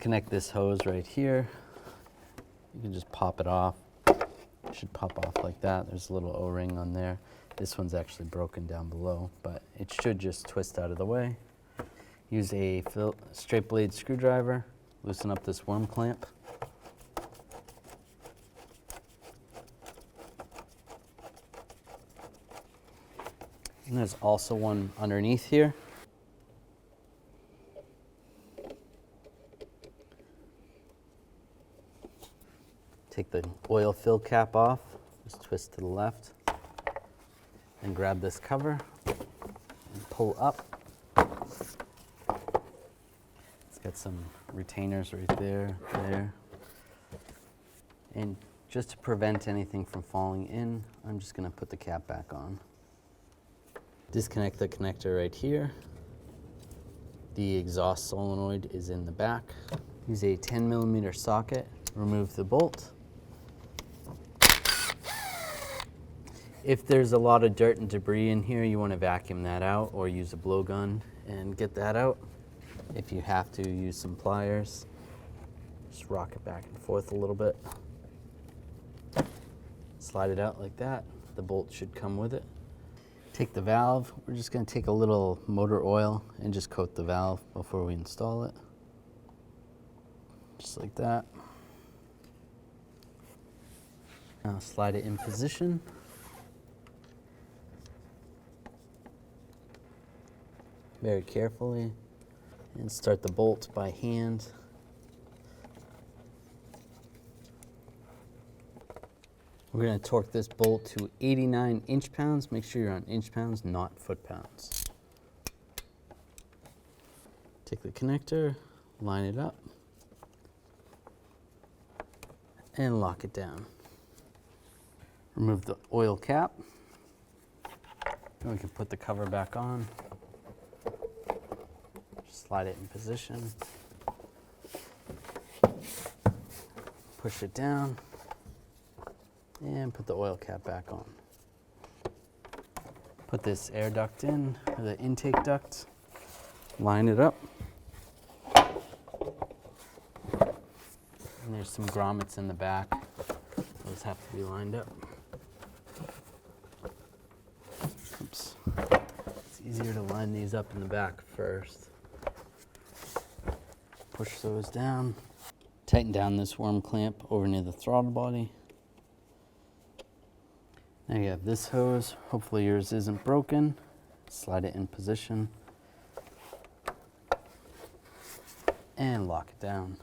disconnect this hose right here. You can just pop it off. It should pop off like that. There's a little O-ring on there. This one's actually broken down below, but it should just twist out of the way. Use a straight blade screwdriver, loosen up this worm clamp. And there's also one underneath here. Take the oil fill cap off, just twist to the left, and grab this cover and pull up. It's got some retainers right there, there. And just to prevent anything from falling in, I'm just gonna put the cap back on. Disconnect the connector right here. The exhaust solenoid is in the back. Use a 10mm socket, remove the bolt. If there's a lot of dirt and debris in here, you want to vacuum that out or use a blowgun and get that out. If you have to, use some pliers. Just rock it back and forth a little bit. Slide it out like that. The bolt should come with it. Take the valve. We're just going to take a little motor oil and just coat the valve before we install it. Just like that. Now slide it in position. Very carefully, and start the bolt by hand. We're going to torque this bolt to 89 inch-pounds. Make sure you're on inch-pounds, not foot-pounds. Take the connector, line it up, and lock it down. Remove the oil cap, and we can put the cover back on. Slide it in position, push it down, and put the oil cap back on. Put this air duct in, or the intake duct, line it up. And there's some grommets in the back. Those have to be lined up. Oops. It's easier to line these up in the back first. Push those down. Tighten down this worm clamp over near the throttle body. Now you have this hose. Hopefully yours isn't broken. Slide it in position and lock it down.